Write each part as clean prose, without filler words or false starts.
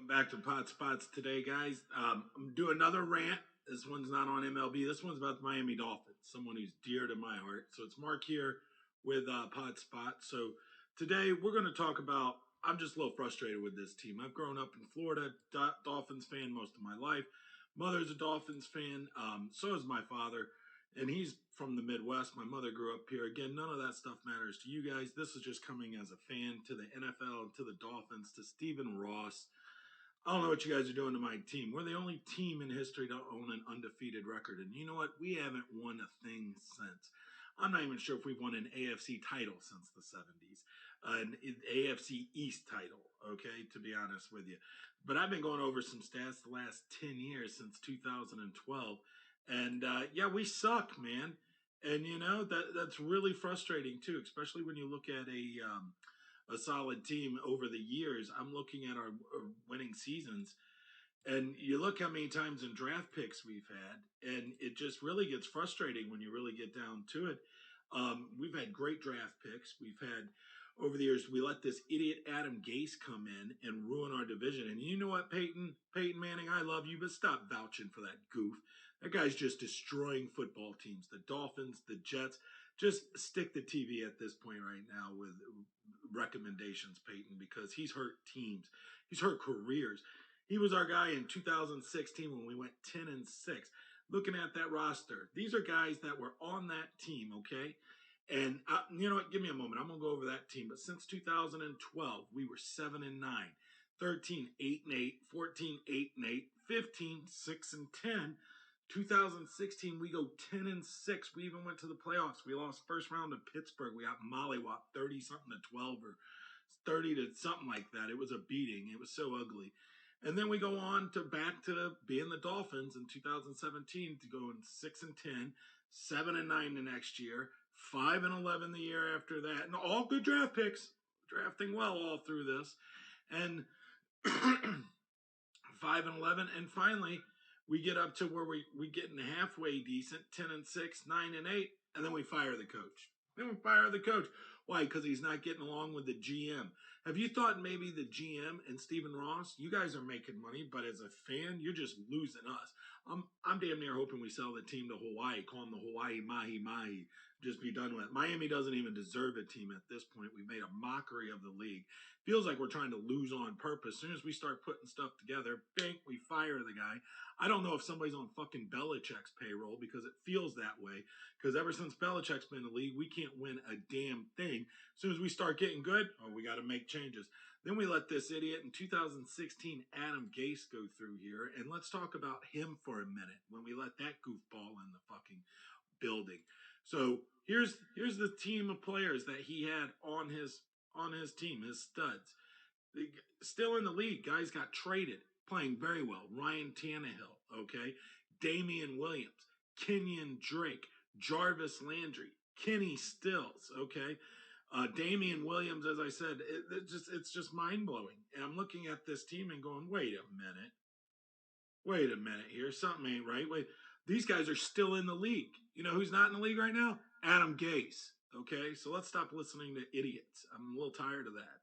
Back to Pot Spots today, guys. I'm doing another rant. This one's not on MLB. This one's about the Miami Dolphins, someone who's dear to my heart. So it's Mark here with Pot Spot. So today we're going to talk about. I'm just a little frustrated with this team. I've grown up in Florida, Dolphins fan most of my life. Mother's a Dolphins fan. So is my father, and he's from the Midwest. My mother grew up here. Again, none of that stuff matters to you guys. This is just coming as a fan to the NFL and to the Dolphins, to Stephen Ross. I don't know what you guys are doing to my team. We're the only team in history to own an undefeated record. And you know what? We haven't won a thing since. I'm not even sure if we've won an AFC title since the 70s, an AFC East title, okay, to be honest with you. But I've been going over some stats the last 10 years since 2012. And yeah, we suck, man. And you know, that's really frustrating too, especially when you look at a solid team over the years. I'm looking at our winning seasons, and you look how many times in draft picks we've had, and it just really gets frustrating when you really get down to it. We've had great draft picks. We've had over the years. We let this idiot Adam Gase come in and ruin our division. And you know what, Peyton Manning, I love you, but stop vouching for that goof. That guy's just destroying football teams. The Dolphins, the Jets. Just stick the TV at this point right now with recommendations, Peyton, because he's hurt teams. He's hurt careers. He was our guy in 2016 when we went 10-6. Looking at that roster, these are guys that were on that team, okay? And you know what? Give me a moment. I'm gonna go over that team. But since 2012, we were 7-9, 13, 8-8, 14, 8-8, 15, 6-10. 2016, we go 10-6. We even went to the playoffs. We lost first round to Pittsburgh. We got mollywopped 30 something to 12 or 30 to something like that. It was a beating. It was so ugly. And then we go on to back to being the Dolphins in 2017 to go in 6-10, 7-9 the next year, 5-11 the year after that, and all good draft picks, drafting well all through this, and 5-11, and finally we get up to where we get in halfway decent, 10-6, 9-8, and then we fire the coach. Why? Because he's not getting along with the GM. Have you thought maybe the GM and Stephen Ross, you guys are making money, but as a fan, you're just losing us. I'm damn near hoping we sell the team to Hawaii, call them the Hawaii Mahi Mahi, just be done with it. Miami doesn't even deserve a team at this point. We've made a mockery of the league. Feels like we're trying to lose on purpose. As soon as we start putting stuff together, bang, we fire the guy. I don't know if somebody's on fucking Belichick's payroll because it feels that way. Because ever since Belichick's been in the league, we can't win a damn thing. As soon as we start getting good, we got to make changes. Then we let this idiot in 2016, Adam Gase, go through here. And let's talk about him for a minute when we let that goofball in the fucking building. So here's the team of players that he had on his team, his studs. Still in the league, guys got traded, playing very well. Ryan Tannehill, okay? Damian Williams, Kenyon Drake, Jarvis Landry, Kenny Stills, okay? Damian Williams, as I said, it's just mind-blowing. And I'm looking at this team and going, wait a minute here. Something ain't right. Wait, these guys are still in the league. You know who's not in the league right now? Adam Gase, okay? So let's stop listening to idiots. I'm a little tired of that.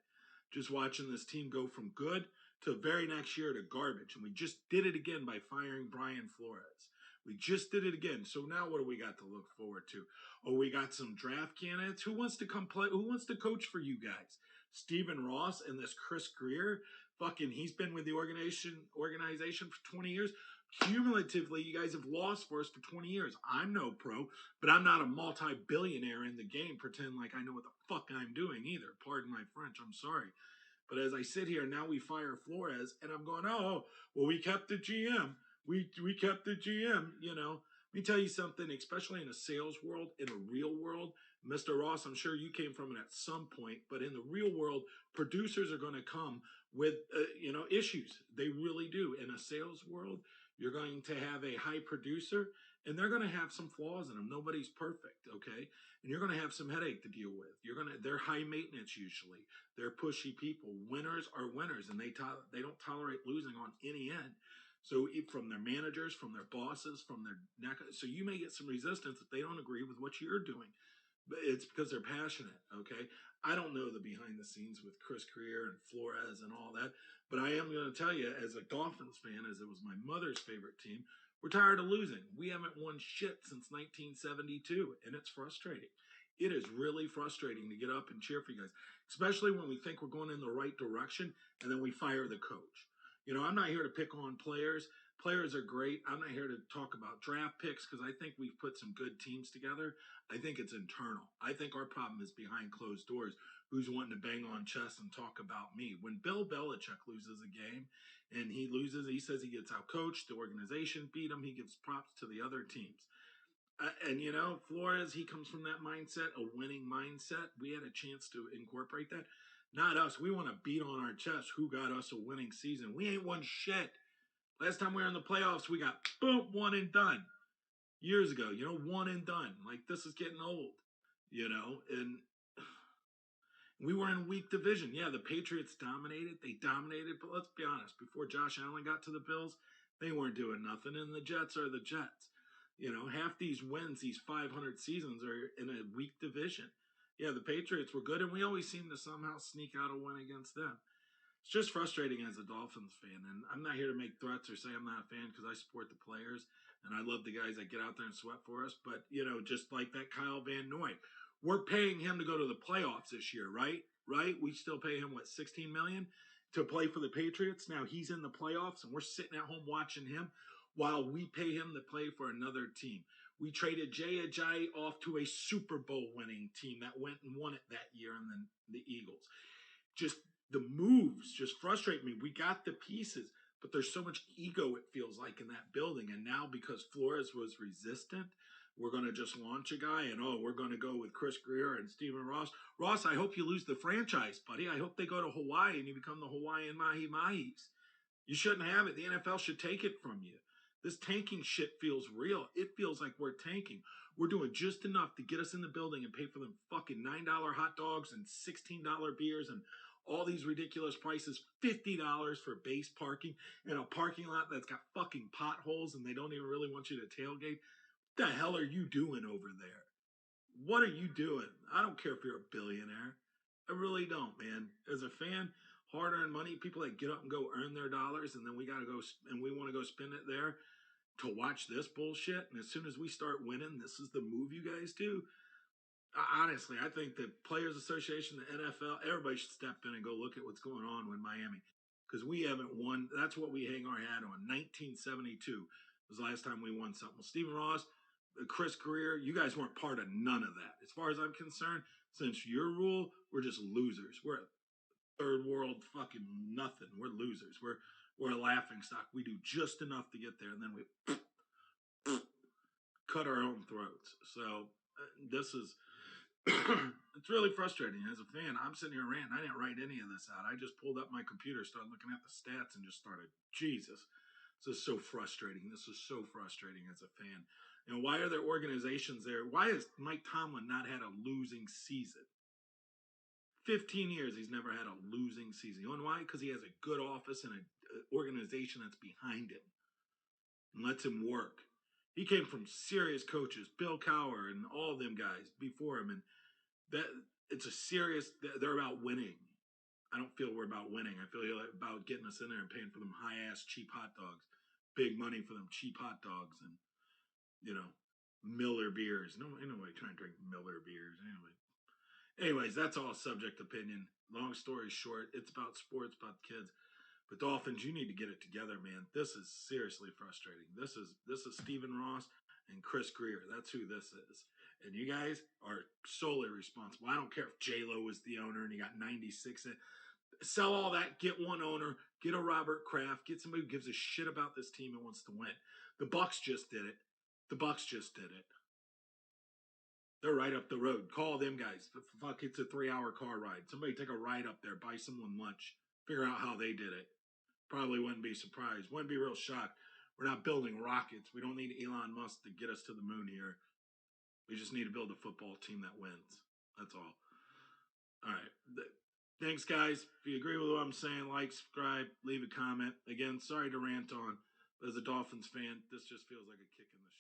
Just watching this team go from good to very next year to garbage. And we just did it again by firing Brian Flores. We just did it again. So now what do we got to look forward to? Oh, we got some draft candidates. Who wants to come play? Who wants to coach for you guys? Stephen Ross and this Chris Greer. Fucking, he's been with the organization for 20 years. Cumulatively, you guys have lost for us for 20 years. I'm no pro, but I'm not a multi-billionaire in the game. Pretend like I know what the fuck I'm doing either. Pardon my French. I'm sorry. But as I sit here, now we fire Flores, and I'm going, oh, well, we kept the GM. We kept the GM, you know. Let me tell you something, especially in a sales world, in a real world, Mr. Ross, I'm sure you came from it at some point, but in the real world, producers are going to come with, issues. They really do. In a sales world, you're going to have a high producer, and they're going to have some flaws in them. Nobody's perfect, okay? And you're going to have some headache to deal with. They're high maintenance usually. They're pushy people. Winners are winners, and they don't tolerate losing on any end. So from their managers, from their bosses, from their neck. So you may get some resistance if they don't agree with what you're doing. But it's because they're passionate, okay? I don't know the behind the scenes with Chris Greer and Flores and all that, but I am going to tell you, as a Dolphins fan, as it was my mother's favorite team, we're tired of losing. We haven't won shit since 1972, and it's frustrating. It is really frustrating to get up and cheer for you guys, especially when we think we're going in the right direction and then we fire the coach. I'm not here to pick on players. Players are great. I'm not here to talk about draft picks because I think we've put some good teams together. I think it's internal. I think our problem is behind closed doors. Who's wanting to bang on chest and talk about me? When Bill Belichick loses a game and he loses, he says he gets out coached. The organization beat him. He gives props to the other teams. And Flores, he comes from that mindset, a winning mindset. We had a chance to incorporate that. Not us. We want to beat on our chest who got us a winning season. We ain't won shit. Last time we were in the playoffs, we got boom, one and done. Years ago, one and done. Like, this is getting old, and we were in weak division. Yeah, the Patriots dominated. They dominated, but let's be honest. Before Josh Allen got to the Bills, they weren't doing nothing, and the Jets are the Jets. Half these wins, these 500 seasons, are in a weak division. Yeah, the Patriots were good, and we always seem to somehow sneak out a win against them. It's just frustrating as a Dolphins fan, and I'm not here to make threats or say I'm not a fan because I support the players, and I love the guys that get out there and sweat for us, but, just like that Kyle Van Noy, we're paying him to go to the playoffs this year, right? Right? We still pay him, $16 million to play for the Patriots? Now he's in the playoffs, and we're sitting at home watching him while we pay him to play for another team. We traded Jay Ajayi off to a Super Bowl winning team that went and won it that year, and then the Eagles. Just the moves just frustrate me. We got the pieces, but there's so much ego, it feels like, in that building. And now because Flores was resistant, we're going to just launch a guy and, we're going to go with Chris Greer and Stephen Ross. Ross, I hope you lose the franchise, buddy. I hope they go to Hawaii and you become the Hawaiian Mahi-Mahis. You shouldn't have it. The NFL should take it from you. This tanking shit feels real. It feels like we're tanking. We're doing just enough to get us in the building and pay for them fucking $9 hot dogs and $16 beers and all these ridiculous prices, $50 for base parking in a parking lot that's got fucking potholes and they don't even really want you to tailgate. What the hell are you doing over there? What are you doing? I don't care if you're a billionaire. I really don't, man. As a fan, hard-earned money, people that get up and go earn their dollars, and then we gotta go and we want to go spend it there to watch this bullshit. And as soon as we start winning, this is the move you guys do. Honestly, I think the Players Association, the NFL, everybody should step in and go look at what's going on with Miami because we haven't won. That's what we hang our hat on. 1972 was the last time we won something. Well, Stephen Ross, Chris Greer, you guys weren't part of none of that. As far as I'm concerned, since your rule, we're just losers. We're a third world fucking nothing. We're losers. We're a laughing stock. We do just enough to get there, and then we cut our own throats. So this is it's really frustrating as a fan. I'm sitting here ranting. I didn't write any of this out. I just pulled up my computer, started looking at the stats, and just started, Jesus, this is so frustrating. This is so frustrating as a fan. And why are there organizations there? Why has Mike Tomlin not had a losing season? 15 years, he's never had a losing season. You know why? Because he has a good office and an organization that's behind him and lets him work. He came from serious coaches, Bill Cowher and all them guys before him, and that it's a serious. They're about winning. I don't feel we're about winning. I feel about getting us in there and paying for them high ass cheap hot dogs, big money for them cheap hot dogs, and Miller beers. No, ain't nobody trying to drink Miller beers anyway. Anyways, that's all subject opinion. Long story short, it's about sports, about kids. But Dolphins, you need to get it together, man. This is seriously frustrating. This is Stephen Ross and Chris Greer. That's who this is. And you guys are solely responsible. I don't care if J-Lo is the owner and you got 96 in. Sell all that, get one owner, get a Robert Kraft, get somebody who gives a shit about this team and wants to win. The Bucks just did it. The Bucks just did it. They're right up the road. Call them guys. Fuck, it's a 3-hour car ride. Somebody take a ride up there, buy someone lunch, figure out how they did it. Probably wouldn't be surprised. Wouldn't be real shocked. We're not building rockets. We don't need Elon Musk to get us to the moon here. We just need to build a football team that wins. That's all. All right. Thanks, guys. If you agree with what I'm saying, like, subscribe, leave a comment. Again, sorry to rant on. But as a Dolphins fan, this just feels like a kick in the